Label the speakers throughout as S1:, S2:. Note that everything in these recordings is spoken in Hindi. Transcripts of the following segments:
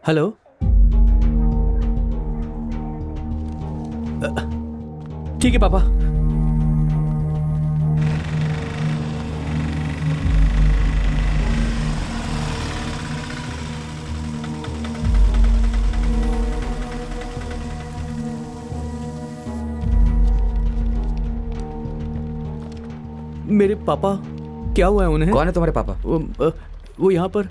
S1: हेलो। ठीक है पापा। मेरे पापा, क्या हुआ है उन्हें?
S2: कौन है तुम्हारे पापा?
S1: वो यहाँ पर।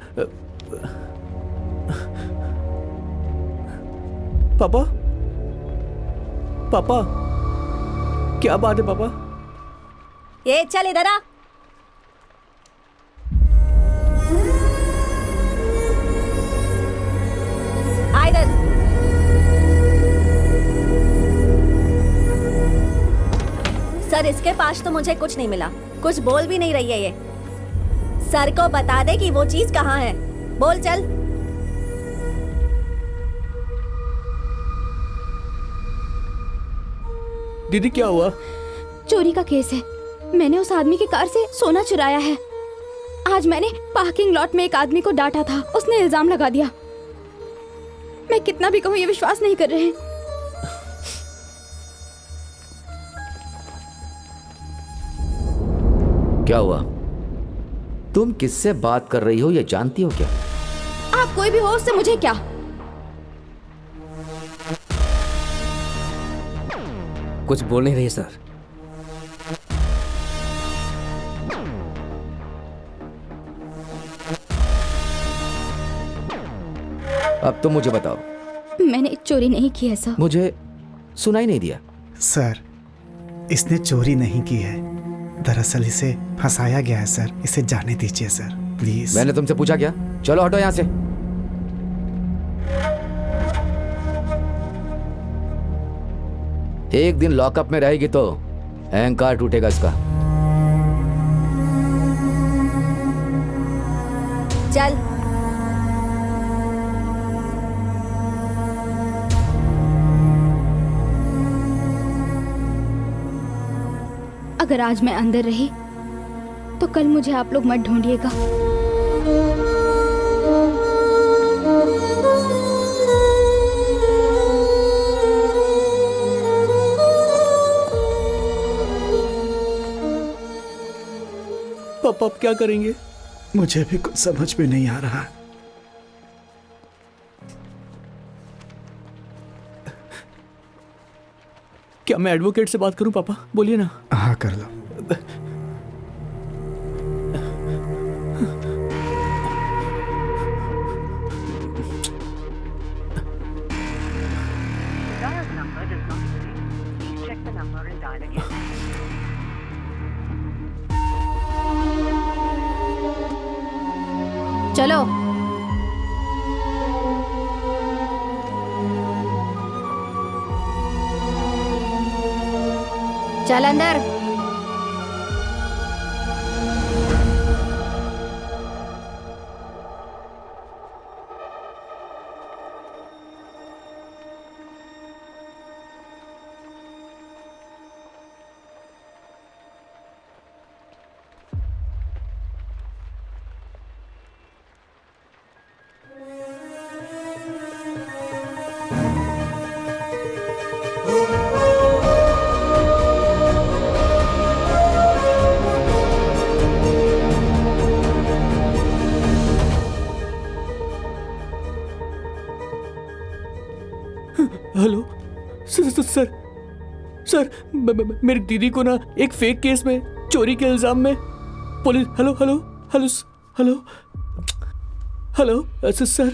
S1: पापा, पापा, क्या बात है पापा?
S3: ये चल इधर आ। आ इधर। सर, इसके पास तो मुझे कुछ नहीं मिला, कुछ बोल भी नहीं रही है ये। सर को बता दे कि वो चीज कहाँ है। बोल चल।
S1: दीदी क्या हुआ?
S4: चोरी का केस है। मैंने उस आदमी की कार से सोना चुराया है। आज मैंने पार्किंग लॉट में एक आदमी को डांटा था, उसने इल्जाम लगा दिया। मैं कितना भी कहूँ ये विश्वास नहीं कर रहे हैं।
S2: क्या हुआ? तुम किससे बात कर रही हो ये जानती हो क्या?
S4: आप कोई भी हो, उससे मुझे क्या?
S5: कुछ बोल नहीं रही सर।
S2: अब तुम मुझे बताओ।
S4: मैंने चोरी नहीं की है सर।
S2: मुझे सुनाई नहीं दिया।
S6: सर, इसने चोरी नहीं की है, दरअसल इसे फंसाया गया है सर। इसे जाने दीजिए सर, प्लीज।
S2: मैंने तुमसे पूछा क्या? चलो हटो यहाँ से। एक दिन लॉकअप में रहेगी तो अहंकार टूटेगा इसका।
S3: चल।
S4: अगर आज मैं अंदर रही तो कल मुझे आप लोग मत ढूंढिएगा।
S1: पापा अब क्या करेंगे?
S6: मुझे भी कुछ समझ में नहीं आ रहा।
S1: क्या मैं एडवोकेट से बात करूं पापा? बोलिए ना।
S6: हाँ, कर लो।
S4: चलो। चल अंदर।
S1: हेलो सर, सर मेरी दीदी को ना एक फेक केस में चोरी के इल्जाम में police. Hello hello hello hello hello sir.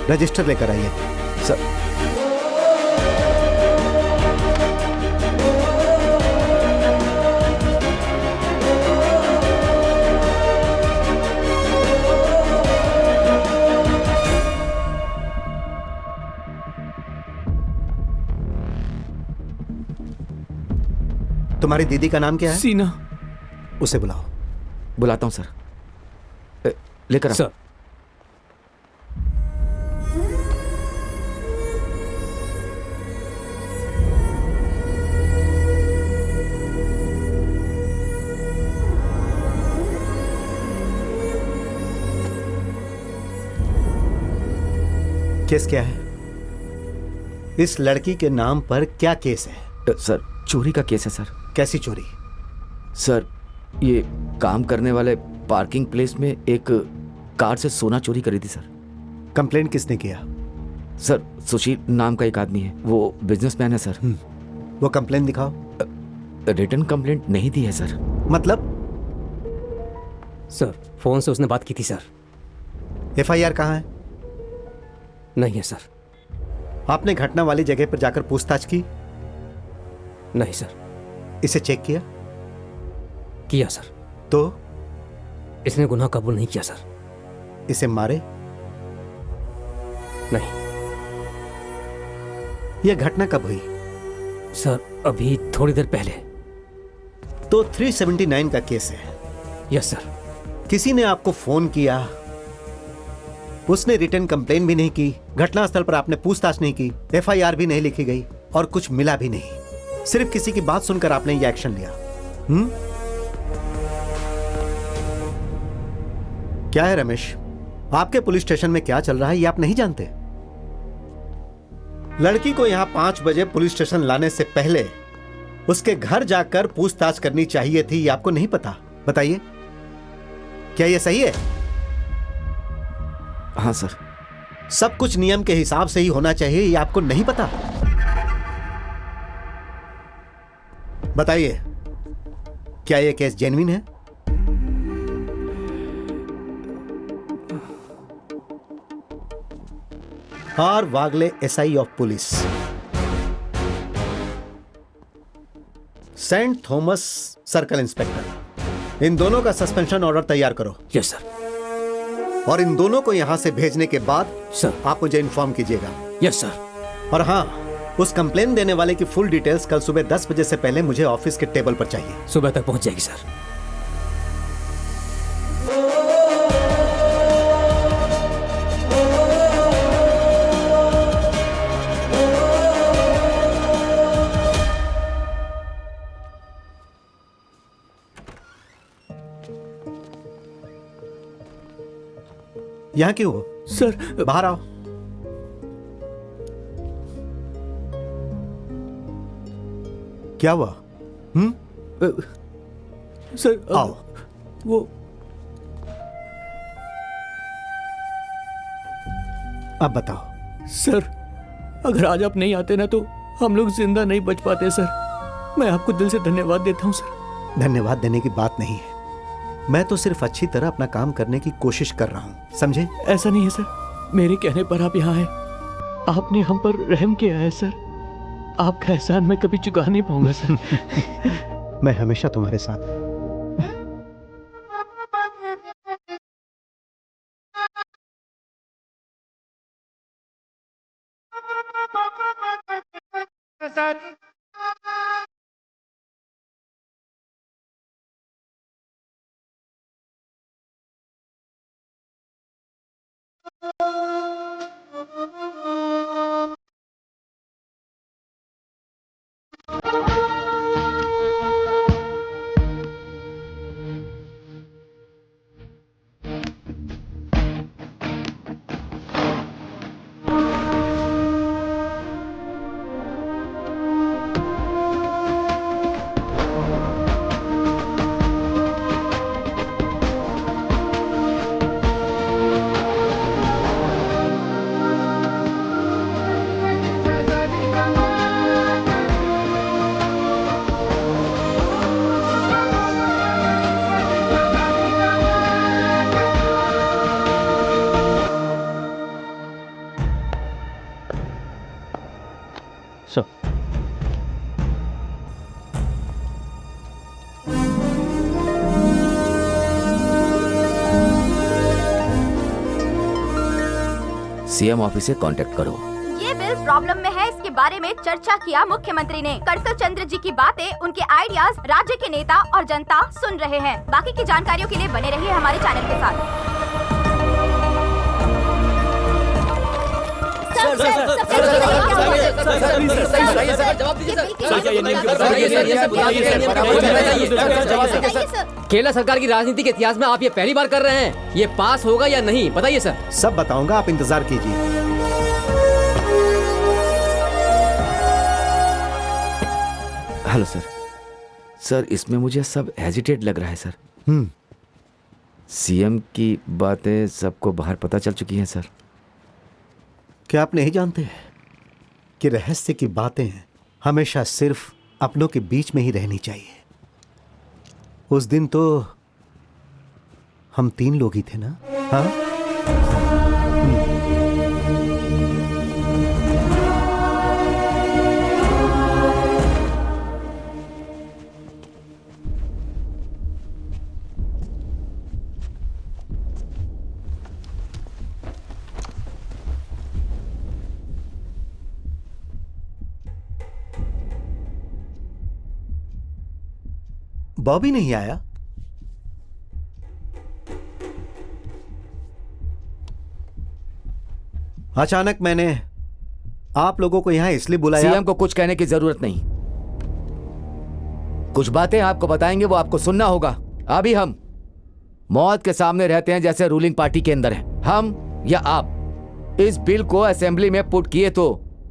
S7: Register लेकर आइए।
S2: सर
S7: तुम्हारी दीदी का नाम क्या है?
S1: सीना।
S7: उसे बुलाओ।
S2: बुलाता हूँ सर। लेकर आओ।
S5: सर
S7: केस क्या है? इस लड़की के नाम पर क्या केस है?
S2: सर चोरी का केस है सर।
S7: कैसी चोरी?
S2: सर ये काम करने वाले पार्किंग प्लेस में एक कार से सोना चोरी करी थी सर।
S7: कंप्लेंट किसने किया?
S2: सर सुशील नाम का एक आदमी है, वो बिजनेसमैन है सर।
S7: वो कंप्लेंट दिखाओ।
S2: रिटर्न कंप्लेंट नहीं दी है सर।
S7: मतलब?
S5: सर फोन से उसने बात की थी सर।
S7: एफआईआर कहाँ है?
S5: नहीं है सर।
S7: आपने घटना वाली जगह पर जाकर पूछताछ की?
S5: नहीं सर।
S7: इसे चेक किया?
S5: किया सर।
S7: तो
S5: इसने गुनाह कबूल नहीं किया सर।
S7: इसे मारे?
S5: नहीं
S7: यह घटना कब हुई?
S5: सर अभी थोड़ी देर पहले।
S7: तो 379 का केस है।
S5: Yes sir.
S7: किसी ने आपको फोन किया, उसने रिटर्न कंप्लेन भी नहीं की, घटनास्थल पर आपने पूछताछ नहीं की, एफआईआर भी नहीं लिखी गई और कुछ मिला भी नहीं। सिर्फ किसी की बात सुनकर आपने ये एक्शन लिया। क्या है रमेश, आपके पुलिस स्टेशन में क्या चल रहा है ये आप नहीं जानते? लड़की को यहां 5 बजे पुलिस स्टेशन लाने से पहले उसके घर जाकर पूछताछ करनी चाहिए थी, ये आपको नहीं पता? बताइए, क्या यह सही है?
S2: हाँ सर।
S7: सब कुछ नियम के हिसाब से ही होना चाहिए, ये आपको नहीं पता? बताइए, क्या यह केस जेन्युइन है? R Wagle, SI of police, Saint Thomas circle inspector, इन दोनों का सस्पेंशन ऑर्डर तैयार करो।
S5: Yes sir.
S7: और इन दोनों को यहां से भेजने के बाद
S5: सर
S7: आप मुझे इन्फॉर्म कीजिएगा।
S5: Yes sir.
S7: और हाँ, उस कंप्लेन देने वाले की फुल डिटेल्स कल सुबह 10 बजे से पहले मुझे ऑफिस के टेबल पर चाहिए।
S5: सुबह तक पहुंच जाएगी सर।
S7: यहां क्यों हो?
S1: सर
S7: बाहर आओ। क्या हुआ?
S1: सर
S7: आओ।
S1: वो
S7: अब बताओ।
S1: सर अगर आज आप नहीं आते ना तो हम लोग जिंदा नहीं बच पाते सर। मैं आपको दिल से धन्यवाद देता हूँ सर।
S7: धन्यवाद देने की बात नहीं है, मैं तो सिर्फ अच्छी तरह अपना काम करने की कोशिश कर रहा हूं, समझे?
S1: ऐसा नहीं है सर, मेरे कहने पर आप यहाँ हैं। आपने हम पर रहम किया है सर। आपका एहसान मैं कभी चुका नहीं पाऊंगा सर।
S7: मैं हमेशा तुम्हारे साथ।
S1: सर।
S2: सीएम ऑफिस से कांटेक्ट करो।
S4: ये बिल प्रॉब्लम में है, इसके बारे में चर्चा किया मुख्यमंत्री ने। कड़कल चंद्र जी की बातें, उनके आइडियाज राज्य के नेता और जनता सुन रहे हैं। बाकी की जानकारियों के लिए बने रहिए हमारे चैनल के साथ।
S5: केरला सरकार की राजनीति के इतिहास में आप ये पहली बार कर रहे हैं। ये पास होगा या नहीं बताइए सर।
S7: सब बताऊंगा, आप इंतजार कीजिए।
S2: Hello sir. सर इसमें मुझे सब हेजिटेट लग रहा है सर। सीएम की बातें सबको बाहर पता चल चुकी हैं सर।
S7: क्या आप नहीं जानते कि रहस्य की बातें हमेशा सिर्फ अपनों के बीच में ही रहनी चाहिए? उस दिन तो हम 3 लोग ही थे ना? हाँ, बॉबी नहीं आया? अचानक मैंने आप लोगों को यहां इसलिए बुलाया।
S2: सीएम को कुछ कहने की जरूरत नहीं। कुछ बातें आपको बताएंगे, वो आपको सुनना होगा। अभी हम मौत के सामने रहते हैं जैसे रूलिंग पार्टी के अंदर है। हम या आप इस बिल को असेंबली में पुट किए तो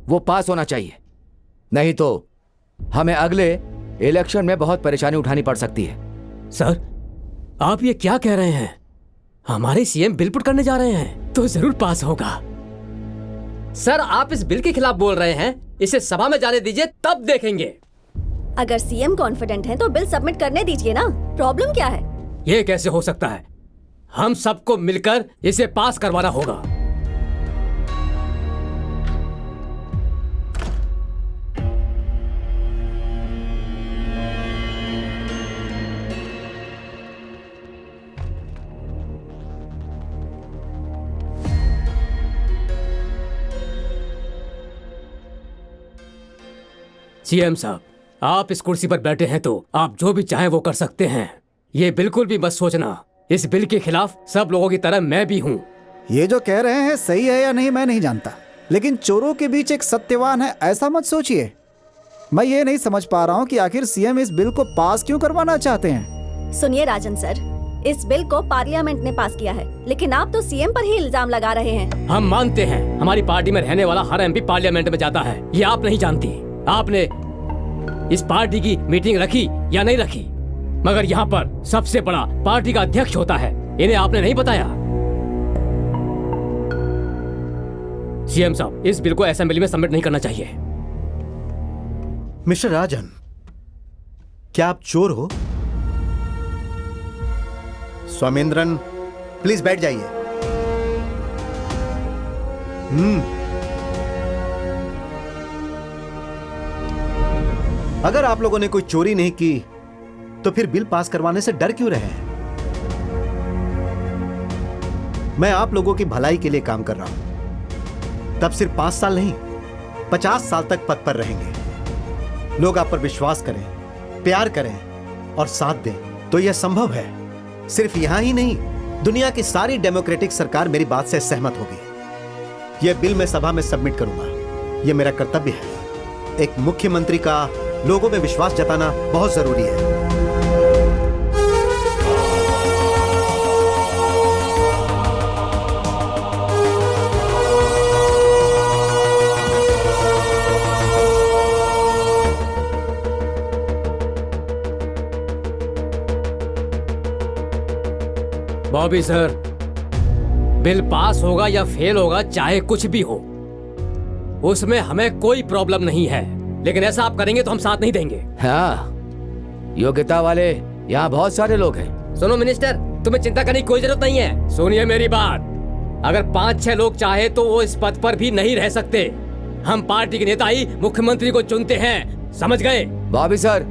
S2: वो पास होना चाहिए, नहीं तो हमें अगले इलेक्शन में बहुत परेशानी उठानी पड़ सकती है।
S5: सर आप ये क्या कह रहे हैं? हमारे सीएम बिल पुट करने जा रहे हैं तो जरूर पास होगा। सर आप इस बिल के खिलाफ बोल रहे हैं, इसे सभा में जाने दीजिए तब देखेंगे।
S3: अगर सीएम कॉन्फिडेंट है तो बिल सबमिट करने दीजिए ना, प्रॉब्लम क्या है?
S5: ये कैसे हो सकता है? हम सबको मिलकर इसे पास करवाना होगा। सीएम साहब आप इस कुर्सी पर बैठे हैं तो आप जो भी चाहें वो कर सकते हैं। ये बिल्कुल भी मत सोचना, इस बिल के खिलाफ सब लोगों की तरह मैं भी हूँ।
S6: ये जो कह रहे हैं सही है या नहीं मैं नहीं जानता, लेकिन चोरों के बीच एक सत्यवान है ऐसा मत सोचिए। मैं ये नहीं समझ पा रहा हूँ कि आखिर सीएम इस बिल को पास क्यों करवाना चाहते हैं।
S3: सुनिए राजन सर, इस बिल को पार्लियामेंट ने पास किया है, लेकिन आप तो सीएम पर ही इल्जाम लगा रहे हैं।
S5: हम मानते हैं हमारी पार्टी में रहने वाला हर एमपी पार्लियामेंट में जाता है, ये आप नहीं जानती। आपने इस पार्टी की मीटिंग रखी या नहीं रखी, मगर यहाँ पर सबसे बड़ा पार्टी का अध्यक्ष होता है, इन्हें आपने नहीं बताया। सीएम साहब इस बिल को असेंबली में सबमिट नहीं करना चाहिए।
S7: मिस्टर राजन, क्या आप चोर हो? स्वामेंद्रन प्लीज बैठ जाइए। अगर आप लोगों ने कोई चोरी नहीं की तो फिर बिल पास करवाने से डर क्यों रहे हैं? मैं आप लोगों की भलाई के लिए काम कर रहा हूं। तब सिर्फ 5 साल नहीं 50 साल तक पद पर रहेंगे। लोग आप पर विश्वास करें, प्यार करें और साथ दें तो यह संभव है। सिर्फ यहां ही नहीं, दुनिया की सारी डेमोक्रेटिक सरकार मेरी बात से सहमत होगी। यह बिल मैं सभा में सबमिट करूंगा। यह मेरा कर्तव्य है। एक मुख्यमंत्री का लोगों में विश्वास जताना बहुत जरूरी है।
S5: बॉबी सर, बिल पास होगा या फेल होगा, चाहे कुछ भी हो, उसमें हमें कोई प्रॉब्लम नहीं है, लेकिन ऐसा आप करेंगे तो हम साथ नहीं देंगे।
S2: हाँ, योग्यता वाले यहाँ बहुत सारे लोग हैं।
S5: सुनो मिनिस्टर, तुम्हें चिंता करने की कोई जरूरत नहीं है। सुनिए मेरी बात, अगर 5-6 लोग चाहे तो वो इस पद पर भी नहीं रह सकते। हम पार्टी के नेता ही मुख्यमंत्री को चुनते हैं, समझ गए?
S2: बॉबी सर,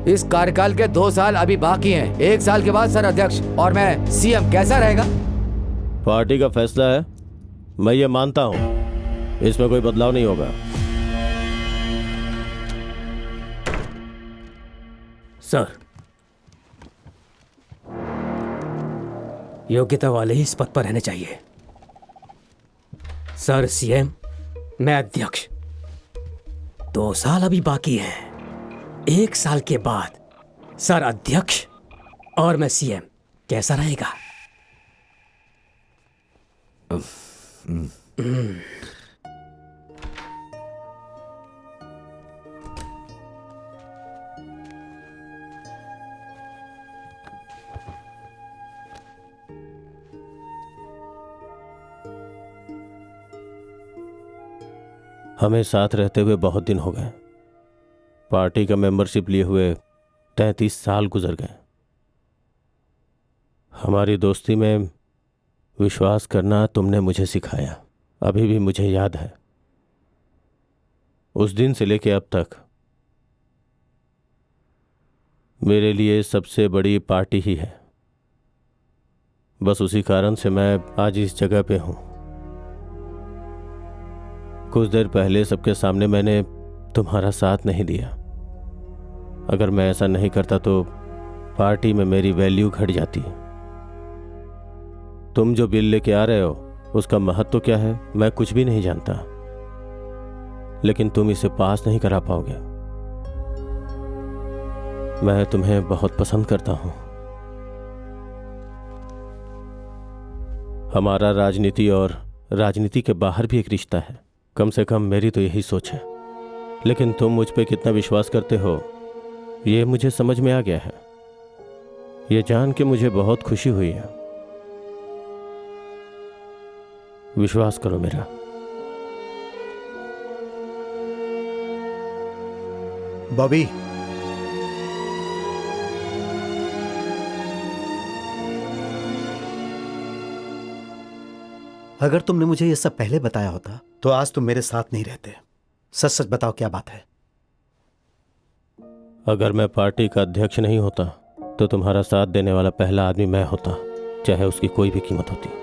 S2: इस कार्यकाल के 2 साल अभी बाकी हैं। 1 साल के बाद सर अध्यक्ष और मैं सीएम, कैसा रहेगा?
S8: पार्टी का फैसला है, मैं ये मानता हूं, इसमें कोई बदलाव नहीं होगा।
S5: सर, योग्यता वाले ही इस पद पर रहने चाहिए। सर सीएम, मैं अध्यक्ष। 2 साल अभी बाकी हैं। 1 साल के बाद सर अध्यक्ष और मैं सीएम, कैसा रहेगा?
S8: हमें साथ रहते हुए बहुत दिन हो गए। पार्टी का मेंबरशिप लिए हुए 33 साल गुजर गए। हमारी दोस्ती में विश्वास करना तुमने मुझे सिखाया, अभी भी मुझे याद है। उस दिन से लेके अब तक मेरे लिए सबसे बड़ी पार्टी ही है। बस उसी कारण से मैं आज इस जगह पे हूं। कुछ देर पहले सबके सामने मैंने तुम्हारा साथ नहीं दिया। अगर मैं ऐसा नहीं करता तो पार्टी में मेरी वैल्यू घट जाती। तुम जो बिल लेके आ रहे हो उसका महत्व क्या है मैं कुछ भी नहीं जानता, लेकिन तुम इसे पास नहीं करा पाओगे। मैं तुम्हें बहुत पसंद करता हूं। हमारा राजनीति और राजनीति के बाहर भी एक रिश्ता है, कम से कम मेरी तो यही सोच है। लेकिन तुम मुझ पे कितना विश्वास करते हो ये मुझे समझ में आ गया है। ये जान के मुझे बहुत खुशी हुई है। विश्वास करो मेरा।
S6: बॉबी,
S7: अगर तुमने मुझे ये सब पहले बताया होता तो आज तुम मेरे साथ नहीं रहते। सच सच बताओ, क्या बात है?
S8: अगर मैं पार्टी का अध्यक्ष नहीं होता तो तुम्हारा साथ देने वाला पहला आदमी मैं होता, चाहे उसकी कोई भी कीमत होती।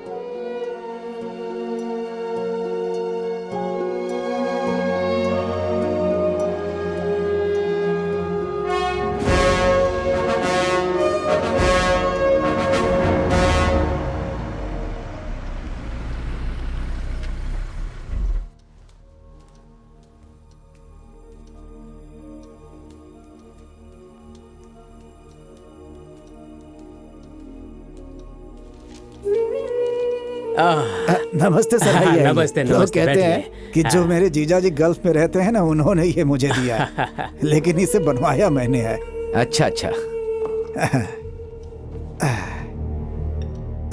S6: नमस्ते सर। आइए, आइए।
S5: नमस्ते,
S6: लोग
S5: नमस्ते,
S6: कहते
S5: बैठिए।
S6: हैं कि जो मेरे जीजा जी गल्फ में रहते हैं ना, उन्होंने ये मुझे दिया है। लेकिन इसे बनवाया मैंने है।
S2: अच्छा अच्छा।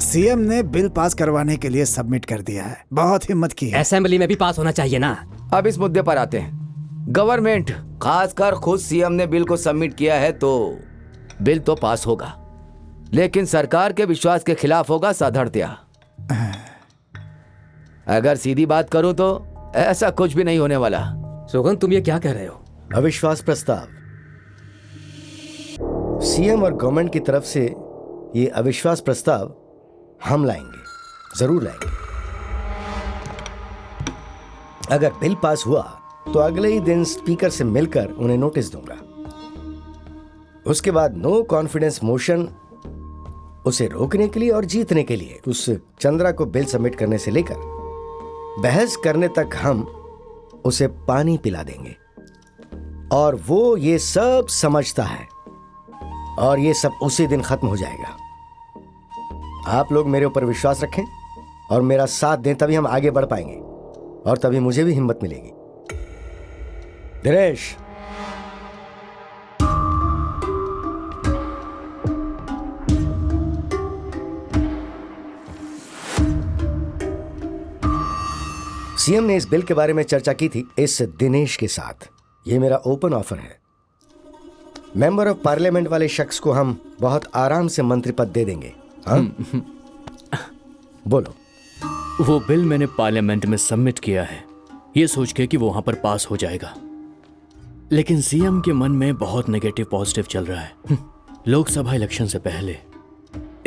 S6: सीएम ने बिल पास करवाने के लिए सबमिट कर दिया है। बहुत हिम्मत की है।
S5: असेंबली में भी पास होना चाहिए ना।
S2: अब इस मुद्दे पर आते हैं। गवर्नमेंट, खासकर खुद सीएम ने बिल को सबमिट किया है तो बिल तो पास होगा, लेकिन सरकार के विश्वास के खिलाफ होगा साधर्त्या। अगर सीधी बात करूं तो ऐसा कुछ भी नहीं होने वाला।
S5: सुगंध, तुम ये क्या कह रहे हो?
S7: अविश्वास प्रस्ताव सीएम और गवर्नमेंट की तरफ से ये अविश्वास प्रस्ताव हम लाएंगे, जरूर लाएंगे। अगर बिल पास हुआ तो अगले ही दिन स्पीकर से मिलकर उन्हें नोटिस दूंगा। उसके बाद नो कॉन्फिडेंस मोशन उसे रोकने के लिए और जीतने के लिए उस चंद्रा को बिल सबमिट करने से लेकर बहस करने तक हम उसे पानी पिला देंगे, और वो ये सब समझता है, और ये सब उसी दिन खत्म हो जाएगा। आप लोग मेरे ऊपर विश्वास रखें और मेरा साथ दें, तभी हम आगे बढ़ पाएंगे और तभी मुझे भी हिम्मत मिलेगी। दिनेश, सीएम ने इस बिल के बारे में चर्चा की थी इस दिनेश के साथ। यह मेरा ओपन ऑफर है। मेंबर ऑफ पार्लियामेंट वाले शख्स को हम बहुत आराम से मंत्री पद दे देंगे। हाँ? बोलो।
S1: वो बिल मैंने पार्लियामेंट में सबमिट किया है। ये सोच के कि वो वहां पर पास हो जाएगा। लेकिन सीएम के मन में बहुत नेगेटिव पॉजिटिव चल रहा है। लोकसभा इलेक्शन से पहले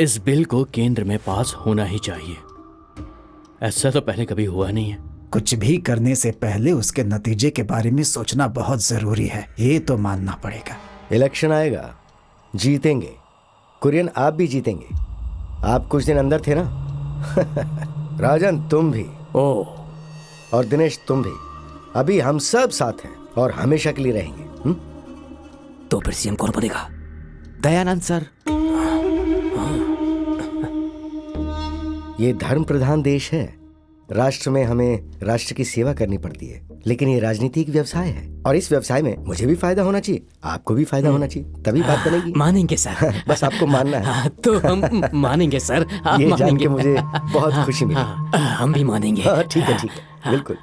S1: इस बिल को केंद्र में पास होना ही चाहिए। ऐसा तो पहले कभी हुआ नहीं है।
S6: कुछ भी करने से पहले उसके नतीजे के बारे में सोचना बहुत जरूरी है, ये तो मानना पड़ेगा।
S9: इलेक्शन आएगा, जीतेंगे। कुरियन आप भी जीतेंगे। आप कुछ दिन अंदर थे ना। राजन तुम भी,
S1: ओह,
S9: और दिनेश तुम भी। अभी हम सब साथ हैं और हमेशा के लिए रहेंगे।
S5: तो फिर सीएम कौन बनेगा?
S2: दयानंद सर।
S9: ये धर्म प्रधान देश है। राष्ट्र में हमें राष्ट्र की सेवा करनी पड़ती है, लेकिन ये राजनीति एक व्यवसाय है और इस व्यवसाय में मुझे भी फायदा होना चाहिए, आपको भी फायदा होना चाहिए, तभी बात बनेगी।
S5: मानेंगे सर।
S9: बस आपको मानना है।
S5: तो हम मानेंगे सर। आप
S9: ये जान
S5: मानेंगे।
S9: के मुझे बहुत खुशी मिली।
S5: हम भी मानेंगे।
S9: हाँ, ठीक है बिल्कुल।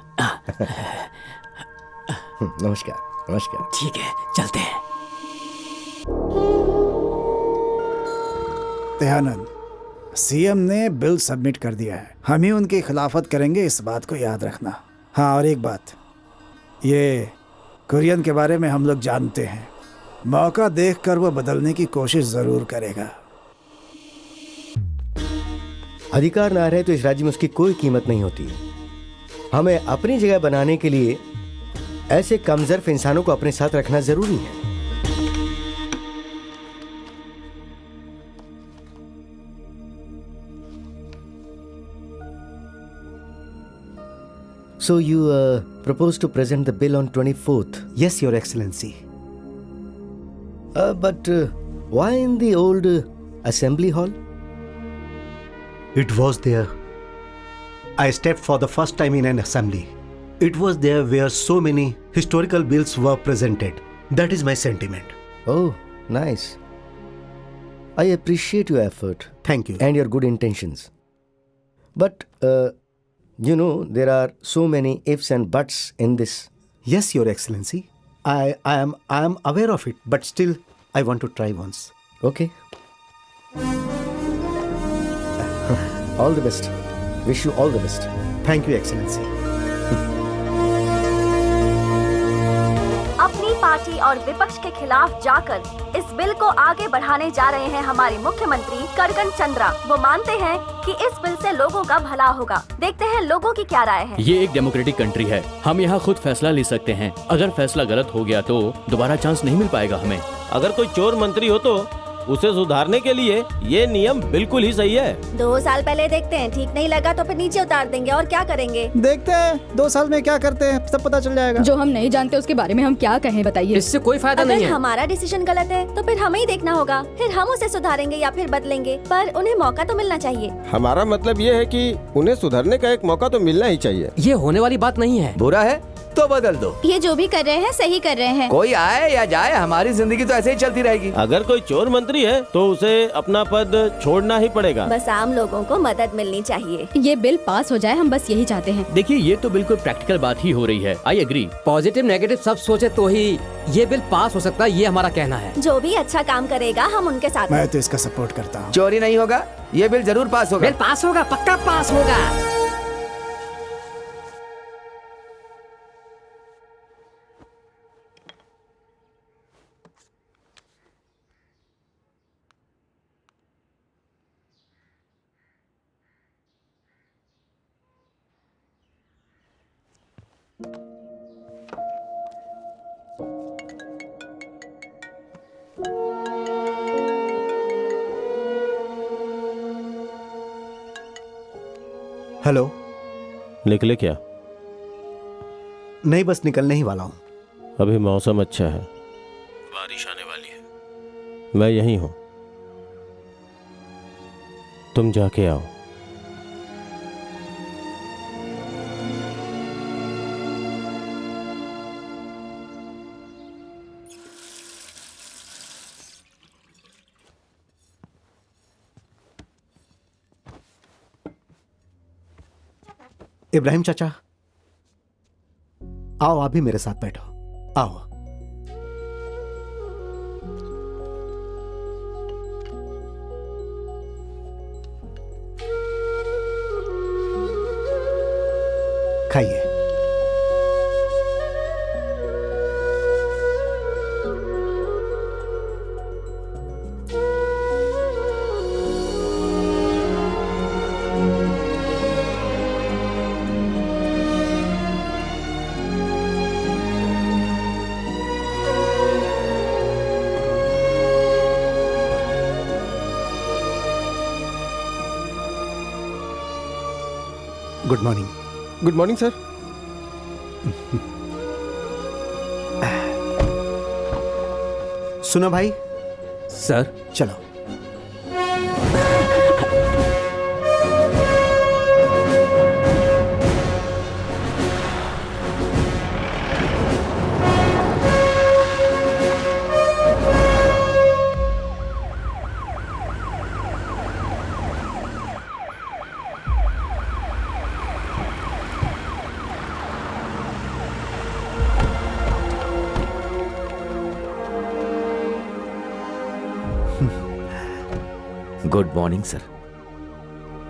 S9: नमस्कार नमस्कार।
S5: ठीक है, चलते हैं।
S6: दयानंद, सीएम ने बिल सबमिट कर दिया है, हम ही उनकी खिलाफत करेंगे, इस बात को याद रखना। हाँ, और एक बात, ये कुरियन के बारे में हम लोग जानते हैं, मौका देखकर वो बदलने की कोशिश जरूर करेगा।
S9: अधिकार ना रहे तो इस राज्य में उसकी कोई कीमत नहीं होती। हमें अपनी जगह बनाने के लिए ऐसे कमजोर इंसानों को अपने साथ रखना जरूरी है। So you propose to present the bill on 24th?
S7: Yes, Your Excellency.
S9: But why in the old assembly hall?
S7: It was there. I stepped for the first time in an assembly. It was there where so many historical bills were presented. That is my sentiment.
S9: Oh, nice. I appreciate your effort.
S7: Thank you.
S9: And your good intentions. But, you know, there are so many ifs and buts in this.
S7: Yes, Your Excellency. I am aware of it, but still, I want to try once.
S9: Okay. All the best. Wish you all the best.
S7: Thank you, Excellency.
S3: अपनी पार्टी और विपक्ष के खिलाफ जाकर इस बिल को आगे बढ़ाने जा रहे हैं हमारे मुख्यमंत्री करगन चंद्रा। वो मानते हैं कि इस बिल से लोगों का भला होगा। देखते हैं लोगों की क्या राय है।
S1: ये एक डेमोक्रेटिक कंट्री है, हम यहाँ खुद फैसला ले सकते हैं। अगर फैसला गलत हो गया तो दोबारा चांस नहीं मिल पाएगा हमें।
S8: अगर कोई चोर मंत्री हो तो उसे सुधारने के लिए ये नियम बिल्कुल ही सही है।
S3: 2 साल पहले देखते हैं, ठीक नहीं लगा तो फिर नीचे उतार देंगे और क्या करेंगे।
S6: देखते हैं 2 साल में क्या करते हैं, सब पता चल जाएगा।
S4: जो हम नहीं जानते उसके बारे में हम क्या कहें, बताइए।
S5: इससे कोई फायदा नहीं
S3: अगर
S5: है।
S3: हमारा डिसीजन गलत है तो फिर हमें ही देखना होगा, फिर हम उसे सुधारेंगे या फिर बदलेंगे, पर उन्हें मौका तो मिलना चाहिए।
S8: हमारा मतलब ये है कि उन्हें सुधरने का एक मौका तो मिलना ही चाहिए।
S5: ये होने वाली बात नहीं है।
S2: बुरा है तो बदल दो।
S4: ये जो भी कर रहे हैं सही कर रहे हैं।
S2: कोई आए या जाए, हमारी जिंदगी तो ऐसे ही चलती रहेगी।
S8: अगर कोई चोर मंत्री है तो उसे अपना पद छोड़ना ही पड़ेगा।
S3: बस आम लोगों को मदद मिलनी चाहिए।
S4: ये बिल पास हो जाए, हम बस यही चाहते हैं।
S1: देखिए, ये तो बिल्कुल प्रैक्टिकल बात ही हो रही है। I agree.
S5: पॉजिटिव नेगेटिव सब सोचे तो ही ये बिल पास हो सकता है, ये हमारा कहना है।
S3: जो भी अच्छा काम करेगा हम उनके साथ
S6: मैं तो इसका सपोर्ट करता हूँ।
S2: चोरी नहीं होगा, ये बिल जरूर पास होगा।
S5: बिल पास होगा, पक्का पास होगा।
S7: हेलो।
S8: निकले क्या?
S7: नहीं, बस निकलने ही वाला हूँ।
S8: अभी मौसम अच्छा है, बारिश आने वाली है। मैं यहीं हूँ, तुम जाके आओ।
S7: इब्राहिम चाचा, आओ, आप भी मेरे साथ बैठो। आओ। खाइए। Good morning.
S8: Good morning sir.
S7: सुनो भाई,
S5: सर
S7: चलो।
S2: Good morning sir.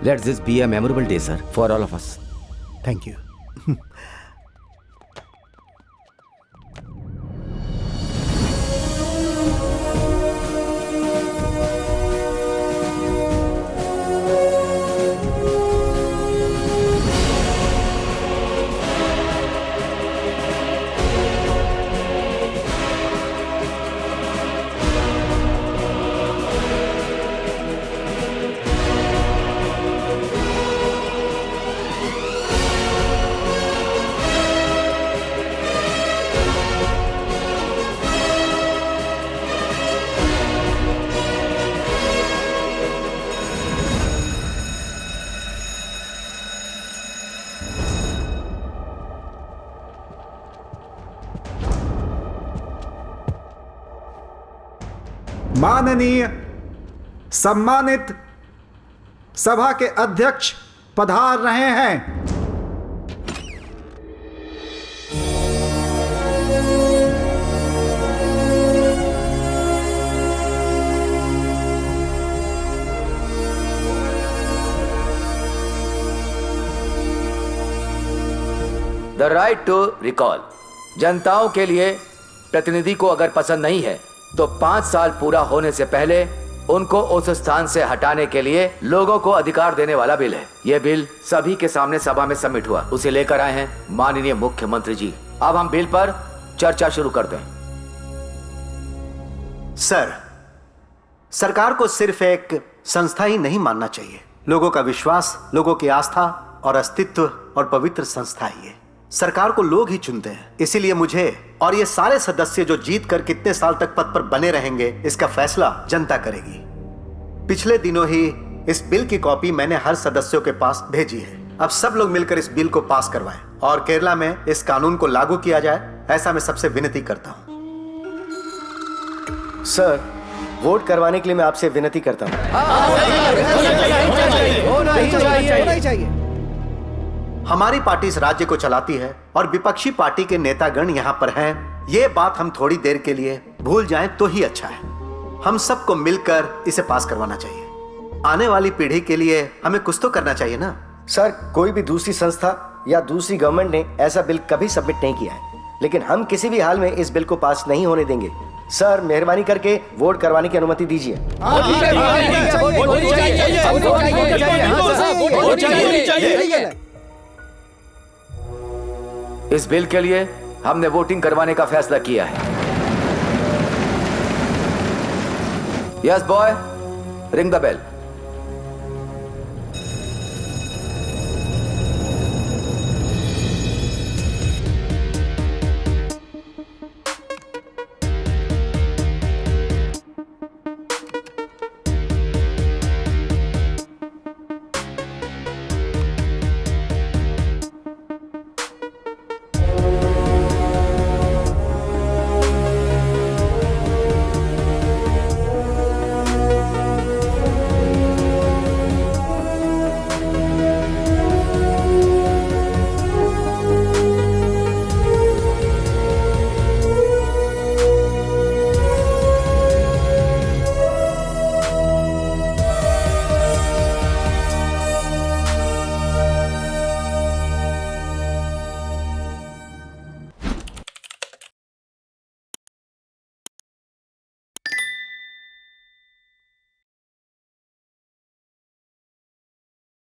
S2: Let's this be a memorable day sir for all of us.
S7: Thank you.
S6: माननीय सम्मानित सभा के अध्यक्ष पधार रहे हैं।
S2: The right to recall. जनताओं के लिए प्रतिनिधि को अगर पसंद नहीं है तो 5 साल पूरा होने से पहले उनको उस स्थान से हटाने के लिए लोगों को अधिकार देने वाला बिल है। यह बिल सभी के सामने सभा में सबमिट हुआ, उसे लेकर आए हैं माननीय मुख्यमंत्री जी। अब हम बिल पर चर्चा शुरू करते हैं।
S7: सर, सरकार को सिर्फ एक संस्था ही नहीं मानना चाहिए। लोगों का विश्वास, लोगों की आस्था और अस्तित्व और पवित्र संस्था ही है। सरकार को लोग ही चुनते हैं, इसीलिए मुझे और ये सारे सदस्य जो जीत कर कितने साल तक पद पर बने रहेंगे, इसका फैसला जनता करेगी। पिछले दिनों ही इस बिल की कॉपी मैंने हर सदस्यों के पास भेजी है। अब सब लोग मिलकर इस बिल को पास करवाएं और केरला में इस कानून को लागू किया जाए, ऐसा मैं सबसे विनती करता हूं।
S9: सर, वोट करवाने के लिए मैं आपसे विनती करता हूं।
S2: होना ही चाहिए।
S7: हमारी पार्टी इस राज्य को चलाती है और विपक्षी पार्टी के नेतागण यहाँ पर हैं। ये बात हम थोड़ी देर के लिए भूल जाएं तो ही अच्छा है। हम सबको मिलकर इसे पास करवाना चाहिए। आने वाली पीढ़ी के लिए हमें कुछ तो करना चाहिए ना।
S9: सर, कोई भी दूसरी संस्था या दूसरी गवर्नमेंट ने ऐसा बिल कभी सबमिट नहीं किया है, लेकिन हम किसी भी हाल में इस बिल को पास नहीं होने देंगे। सर, मेहरबानी करके वोट करवाने की अनुमति दीजिए।
S2: इस बिल के लिए हमने वोटिंग करवाने का फैसला किया है। Yes boy, ring the bell.